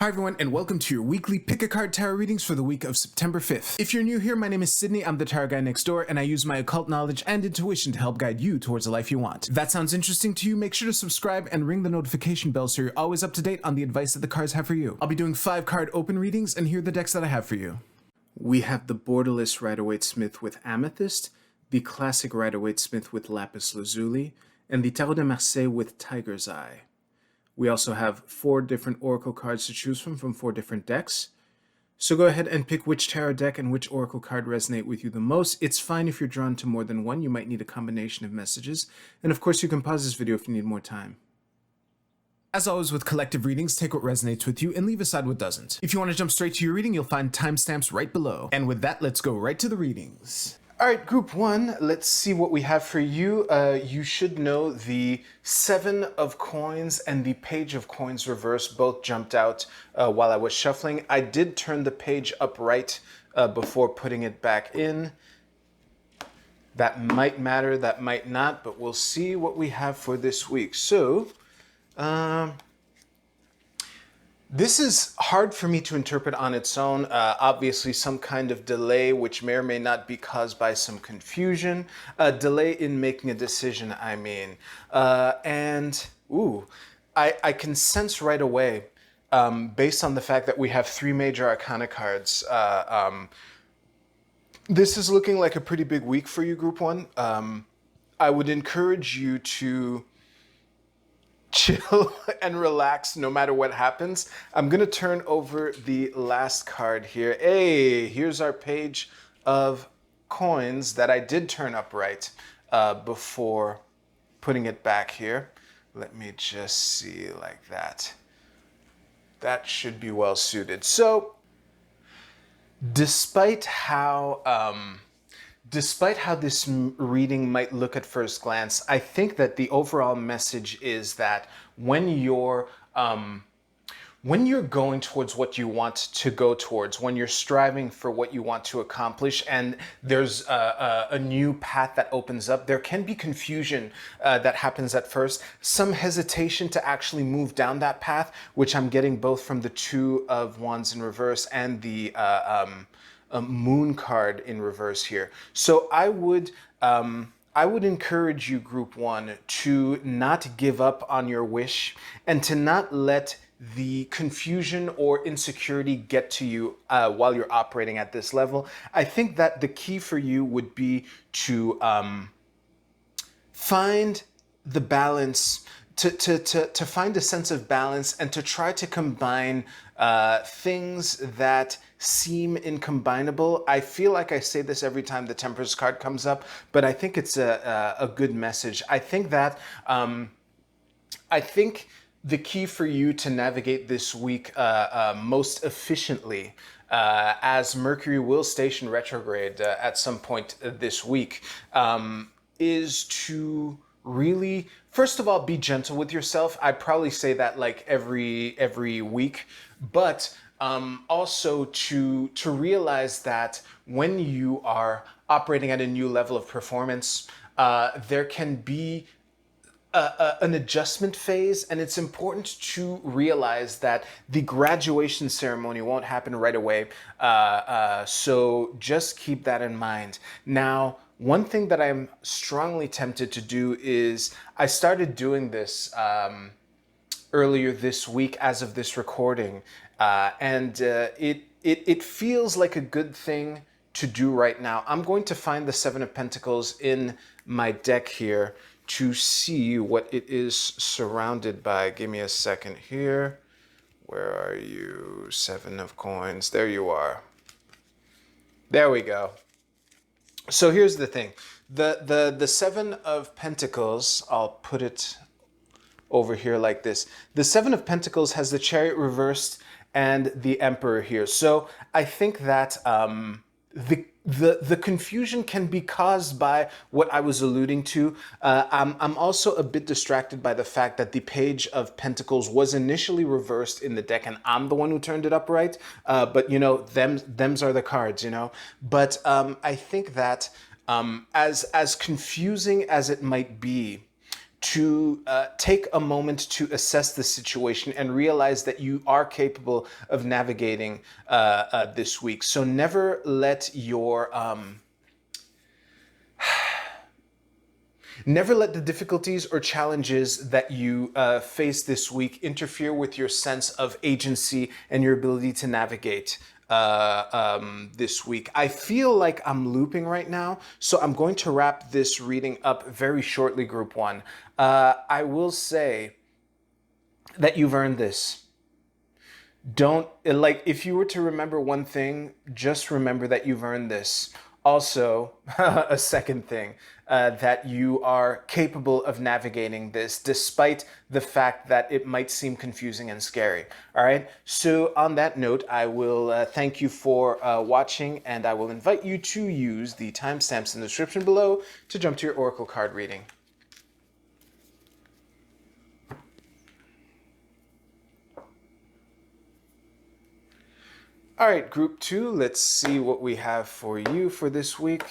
Hi everyone, and welcome to your weekly Pick a Card Tarot readings for the week of September 5th. If you're new here, my name is Sydney, I'm the tarot guy next door, and I use my occult knowledge and intuition to help guide you towards the life you want. If that sounds interesting to you, make sure to subscribe and ring the notification bell so you're always up to date on the advice that the cards have for you. I'll be doing 5 card open readings, and here are the decks that I have for you. We have the Borderless Rider-Waite-Smith with Amethyst, the Classic Rider-Waite-Smith with Lapis Lazuli, and the Tarot de Marseille with Tiger's Eye. We also have 4 different Oracle cards to choose from 4 different decks. So go ahead and pick which tarot deck and which Oracle card resonate with you the most. It's fine if you're drawn to more than one. You might need a combination of messages. And of course, you can pause this video if you need more time. As always with collective readings, take what resonates with you and leave aside what doesn't. If you want to jump straight to your reading, you'll find timestamps right below. And with that, let's go right to the readings. All right, group 1, let's see what we have for you. You should know the 7 of coins and the page of coins reverse both jumped out while I was shuffling. I did turn the page upright before putting it back in. That might matter, that might not, but we'll see what we have for this week. So, this is hard for me to interpret on its own. Obviously, some kind of delay, which may or may not be caused by some confusion. Delay in making a decision, I mean. I can sense right away, based on the fact that we have 3 major arcana cards, this is looking like a pretty big week for you, Group 1. I would encourage you to chill and relax no matter what happens. I'm going to turn over the last card here. Hey, here's our page of coins that I did turn upright before putting it back here. Let me just see like that. That should be well suited. So, despite how this reading might look at first glance, I think that the overall message is that when you're going towards what you want to go towards, when you're striving for what you want to accomplish, and there's a new path that opens up, there can be confusion that happens at first, some hesitation to actually move down that path, which I'm getting both from the 2 of Wands in reverse and the Moon card in reverse here. So I would encourage you, Group 1, to not give up on your wish and to not let the confusion or insecurity get to you while you're operating at this level. I think that the key for you would be to find the balance, to find a sense of balance and to try to combine things that seem incombinable. I feel like I say this every time the Temperance card comes up, but I think it's a good message. I think that the key for you to navigate this week most efficiently, as Mercury will station retrograde at some point this week, is to really, first of all, be gentle with yourself. I probably say that like every week, but also to realize that when you are operating at a new level of performance, there can be an adjustment phase, and it's important to realize that the graduation ceremony won't happen right away. So just keep that in mind. Now, one thing that I'm strongly tempted to do is I started doing this earlier this week as of this recording, and it feels like a good thing to do right now. I'm going to find the 7 of Pentacles in my deck here to see what it is surrounded by. Give me a second here. Where are you? 7 of coins. There you are. There we go. So here's the thing. The 7 of Pentacles, I'll put it over here like this. The 7 of Pentacles has the Chariot reversed and the Emperor here. So I think that the confusion can be caused by what I was alluding to. I'm also a bit distracted by the fact that the Page of Pentacles was initially reversed in the deck, and I'm the one who turned it upright. But you know, them's are the cards, you know. But I think that as confusing as it might be to take a moment to assess the situation and realize that you are capable of navigating this week. So never let your never let the difficulties or challenges that you face this week interfere with your sense of agency and your ability to navigate this week. I feel like I'm looping right now, so I'm going to wrap this reading up very shortly, Group 1. I will say that you've earned this. Don't, like, if you were to remember one thing, just remember that you've earned this. Also, a second thing, that you are capable of navigating this despite the fact that it might seem confusing and scary. All right. So on that note, I will thank you for watching, and I will invite you to use the timestamps in the description below to jump to your Oracle card reading. All right, Group 2, let's see what we have for you for this week.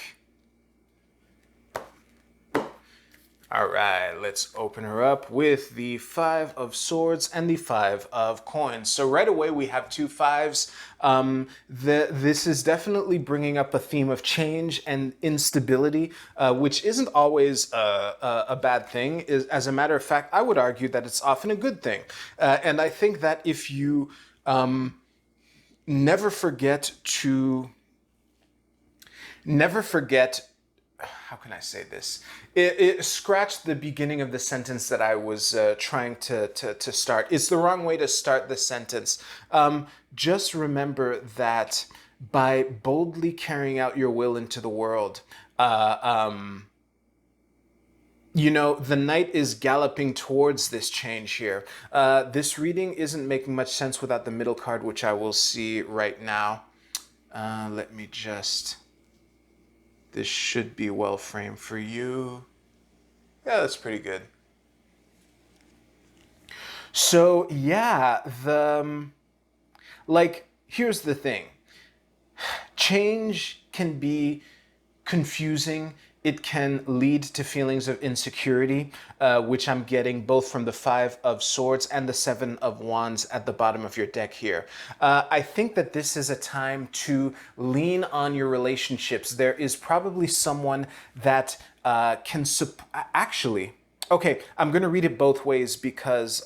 All right, let's open her up with the 5 of Swords and the 5 of Coins. So right away we have 2 5s. This is definitely bringing up a theme of change and instability, which isn't always a bad thing. As a matter of fact, I would argue that it's often a good thing. And I think that if you never forget, how can I say this? It scratched the beginning of the sentence that I was trying to start. It's the wrong way to start the sentence. Just remember that by boldly carrying out your will into the world, you know, the knight is galloping towards this change here. This reading isn't making much sense without the middle card, which I will see right now. Let me just... This should be well framed for you. Yeah, that's pretty good. So yeah, here's the thing. Change can be confusing. It can lead to feelings of insecurity, which I'm getting both from the 5 of Swords and the 7 of Wands at the bottom of your deck here. I think that this is a time to lean on your relationships. There is probably someone that can actually, okay, I'm going to read it both ways because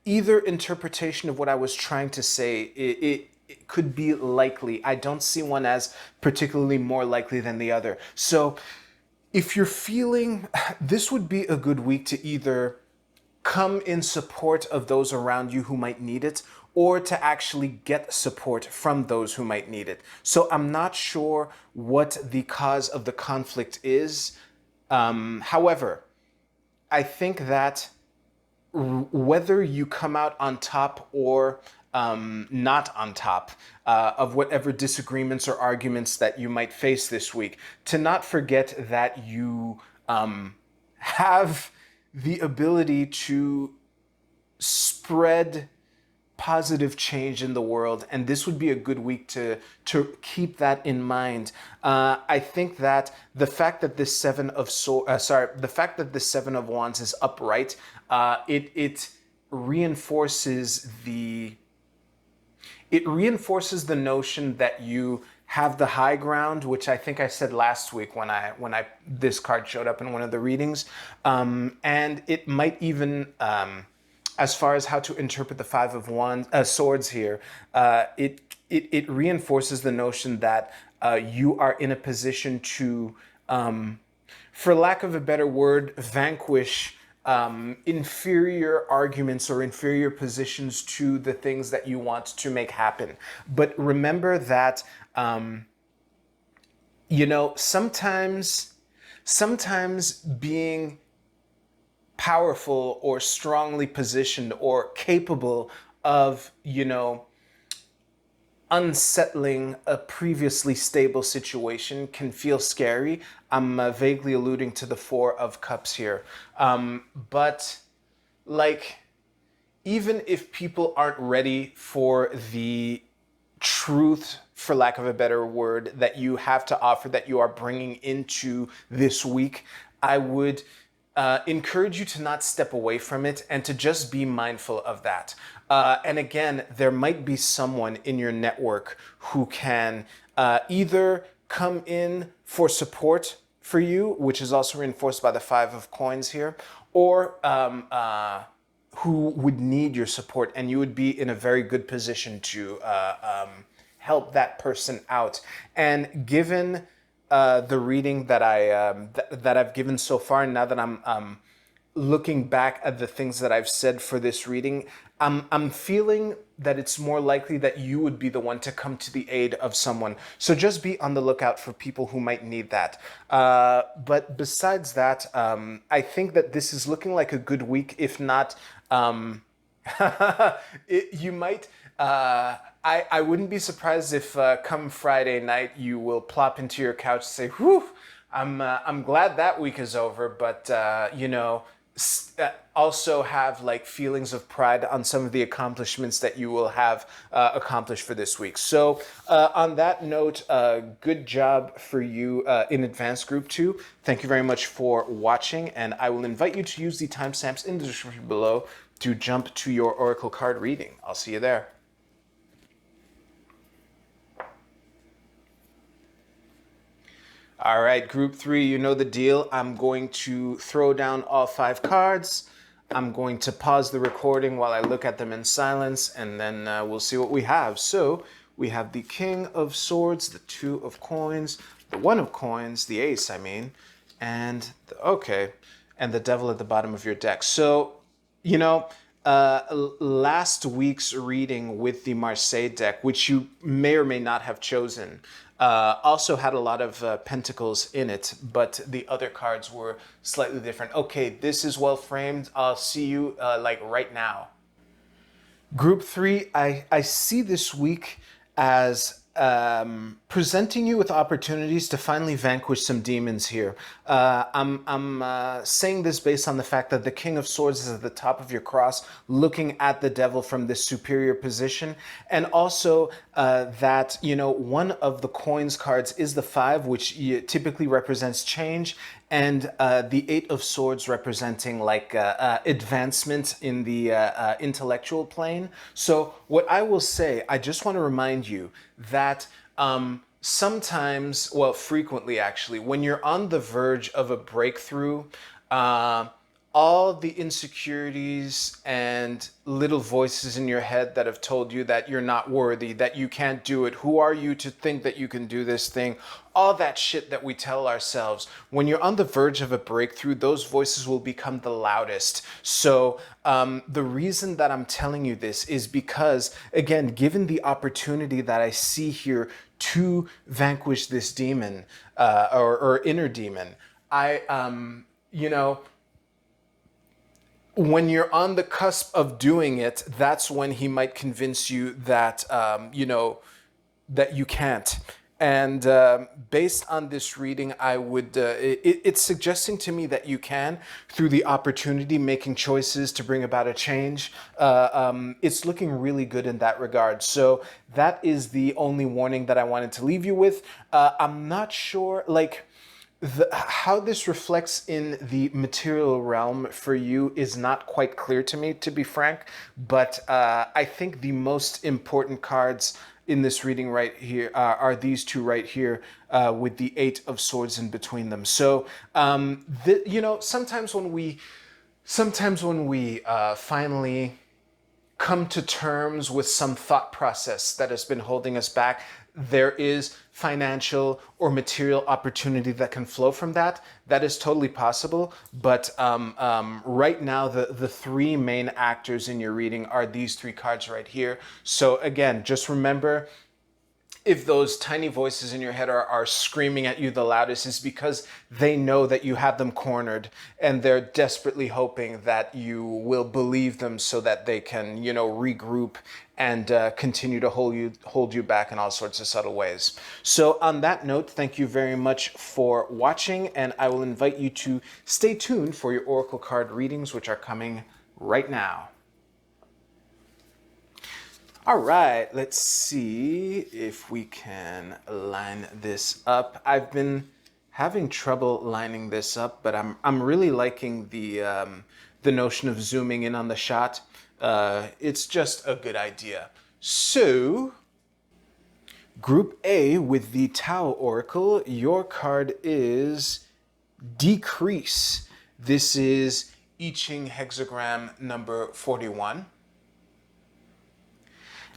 either interpretation of what I was trying to say, it could be likely. I don't see one as particularly more likely than the other. So if you're feeling, this would be a good week to either come in support of those around you who might need it, or to actually get support from those who might need it. So I'm not sure what the cause of the conflict is. However, I think that whether you come out on top or not on top of whatever disagreements or arguments that you might face this week, to not forget that you have the ability to spread positive change in the world, and this would be a good week to keep that in mind. I think that the fact that this the fact that this 7 of Wands is upright, it reinforces the notion that you have the high ground, which I think I said last week when this card showed up in one of the readings, and it might even, as far as how to interpret the 5 of Swords here, it reinforces the notion that you are in a position to, for lack of a better word, vanquish inferior arguments or inferior positions to the things that you want to make happen. But remember that, you know, sometimes being powerful or strongly positioned or capable of, you know, unsettling a previously stable situation can feel scary. I'm vaguely alluding to the 4 of Cups here. But like, even if people aren't ready for the truth, for lack of a better word, that you have to offer, that you are bringing into this week, I would encourage you to not step away from it and to just be mindful of that. And again, there might be someone in your network who can either come in for support for you, which is also reinforced by the Five of Coins here, or who would need your support, and you would be in a very good position to help that person out. And given the reading that that I've given so far, now that I'm looking back at the things that I've said for this reading, I'm feeling that it's more likely that you would be the one to come to the aid of someone. So just be on the lookout for people who might need that. But besides that, I think that this is looking like a good week. If not, you might. I wouldn't be surprised if come Friday night you will plop into your couch and say, "Whew, I'm glad that week is over," but you know, also have like feelings of pride on some of the accomplishments that you will have accomplished for this week. So on that note, good job for you in advance, Group 2. Thank you very much for watching, and I will invite you to use the timestamps in the description below to jump to your Oracle card reading. I'll see you there. All right, Group 3, you know the deal. I'm going to throw down all 5 cards. I'm going to pause the recording while I look at them in silence, and then we'll see what we have. So we have the King of Swords, the Two of Coins, the One of Coins, the Ace, I mean, and and the Devil at the bottom of your deck. So, you know, last week's reading with the Marseille deck, which you may or may not have chosen, also had a lot of pentacles in it, but the other cards were slightly different. Okay, this is well framed. I'll see you like right now. Group 3, I see this week as presenting you with opportunities to finally vanquish some demons here. I'm saying this based on the fact that the King of Swords is at the top of your cross, looking at the devil from this superior position, and also that, you know, one of the coins cards is the 5, which typically represents change, and the 8 of Swords representing like advancement in the intellectual plane. So what I will say, I just want to remind you that sometimes, well, frequently actually, when you're on the verge of a breakthrough, all the insecurities and little voices in your head that have told you that you're not worthy, that you can't do it, who are you to think that you can do this thing, all that shit that we tell ourselves, when you're on the verge of a breakthrough, those voices will become the loudest. So the reason that I'm telling you this is because, again, given the opportunity that I see here to vanquish this demon or inner demon, you know, when you're on the cusp of doing it, that's when he might convince you that, you know, that you can't. And based on this reading, I would, it's suggesting to me that you can, through the opportunity, making choices to bring about a change. It's looking really good in that regard. So that is the only warning that I wanted to leave you with. I'm not sure, like, how this reflects in the material realm for you is not quite clear to me, to be frank, but I think the most important cards in this reading right here are these two right here with the 8 of Swords in between them. So, you know, sometimes when we finally come to terms with some thought process that has been holding us back, there is financial or material opportunity that can flow from that. That is totally possible. But right now, the 3 main actors in your reading are these 3 cards right here. So again, just remember, if those tiny voices in your head are screaming at you the loudest, is because they know that you have them cornered, and they're desperately hoping that you will believe them so that they can, you know, regroup and continue to hold you back in all sorts of subtle ways. So on that note, thank you very much for watching, and I will invite you to stay tuned for your Oracle card readings, which are coming right now. All right, let's see if we can line this up. I've been Having trouble lining this up, but I'm really liking the notion of zooming in on the shot. It's just a good idea. So, Group A with the Tao Oracle, your card is Decrease. This is I Ching hexagram number 41.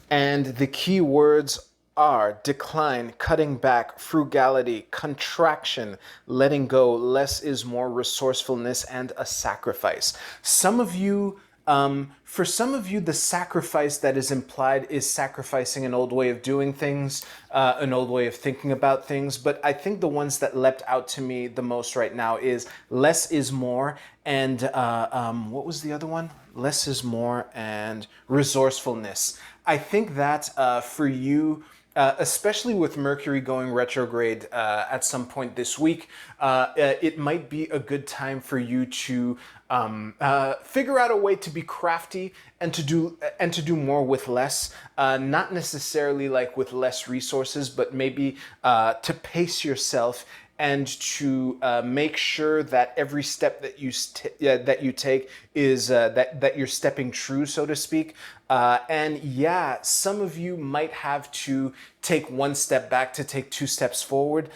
And the key words are decline, cutting back, frugality, contraction, letting go, less is more, resourcefulness, and a sacrifice. For some of you, the sacrifice that is implied is sacrificing an old way of doing things, an old way of thinking about things. But I think the ones that leapt out to me the most right now is less is more, and what was the other one? Less is more and resourcefulness. I think that for you, especially with Mercury going retrograde at some point this week, it might be a good time for you to figure out a way to be crafty and to do more with less. Not necessarily like with less resources, but maybe to pace yourself and to make sure that every step that you take is that you're stepping true, so to speak. And yeah, some of you might have to take one step back to take two steps forward.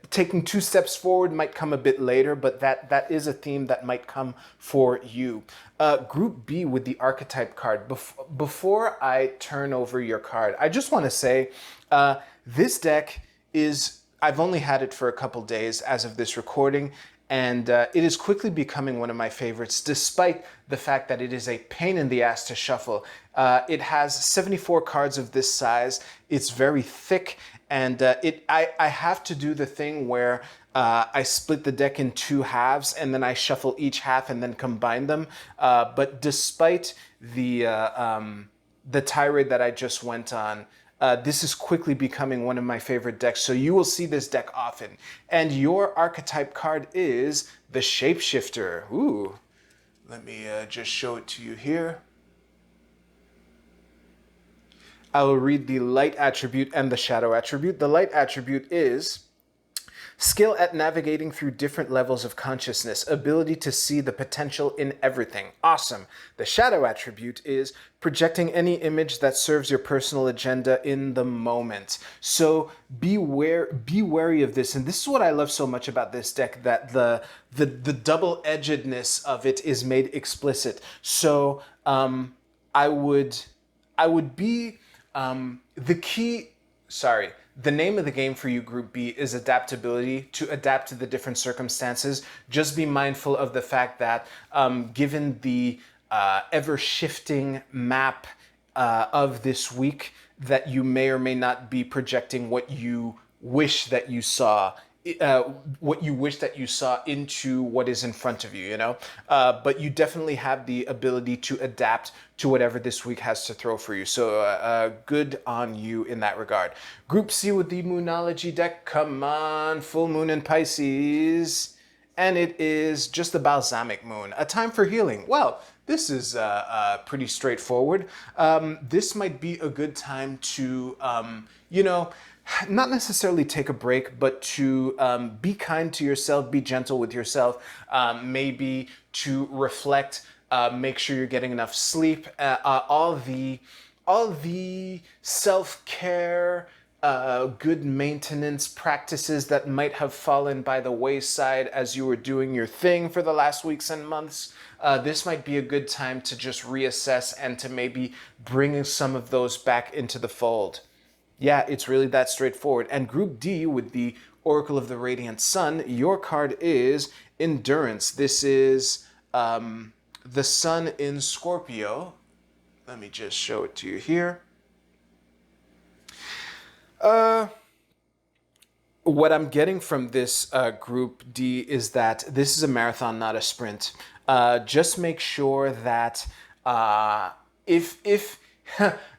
Taking two steps forward might come a bit later, but that is a theme that might come for you. Group B with the Archetype card. Before I turn over your card, I just want to say this deck is, I've only had it for a couple days as of this recording, and it is quickly becoming one of my favorites, despite the fact that it is a pain in the ass to shuffle. It has 74 cards of this size. It's very thick, and I have to do the thing where I split the deck in two halves, and then I shuffle each half and then combine them. But despite the tirade that I just went on, this is quickly becoming one of my favorite decks, so you will see this deck often. And your archetype card is the Shapeshifter. Ooh, let me just show it to you here. I will read the light attribute and the shadow attribute. The light attribute is skill at navigating through different levels of consciousness, ability to see the potential in everything. Awesome. The shadow attribute is projecting any image that serves your personal agenda in the moment. So be wary of this. And this is what I love so much about this deck, that the double-edgedness of it is made explicit. So I would be the name of the game for you, Group B, is adaptability, to adapt to the different circumstances. Just be mindful of the fact that given the ever-shifting map of this week, that you may or may not be projecting what you wish that you saw into what is in front of you, you know? But you definitely have the ability to adapt to whatever this week has to throw for you. So good on you in that regard. Group C with the Moonology deck. Come on, full moon in Pisces. And it is just the balsamic moon, a time for healing. Well, this is pretty straightforward. This might be a good time to, not necessarily take a break, but to be kind to yourself, be gentle with yourself, maybe to reflect, make sure you're getting enough sleep, all the self-care, good maintenance practices that might have fallen by the wayside as you were doing your thing for the last weeks and months. This might be a good time to just reassess and to maybe bring some of those back into the fold. Yeah, it's really that straightforward. And Group D with the Oracle of the Radiant Sun, your card is Endurance. This is the Sun in Scorpio. Let me just show it to you here. What I'm getting from this Group D is that this is a marathon, not a sprint. Just make sure that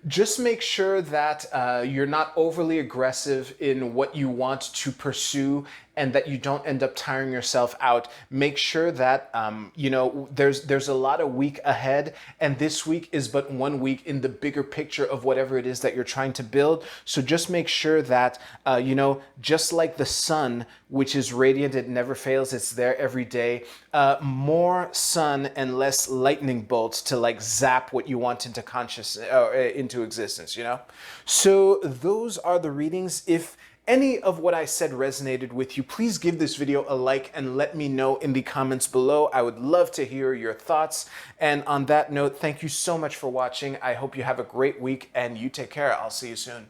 just make sure that you're not overly aggressive in what you want to pursue, and that you don't end up tiring yourself out. Make sure that, you know, there's a lot of week ahead, and this week is but one week in the bigger picture of whatever it is that you're trying to build. So just make sure that, you know, just like the sun, which is radiant, it never fails, it's there every day, more sun and less lightning bolts to like zap what you want into into existence, you know? So those are the readings. If any of what I said resonated with you, please give this video a like and let me know in the comments below. I would love to hear your thoughts. And on that note, thank you so much for watching. I hope you have a great week and you take care. I'll see you soon.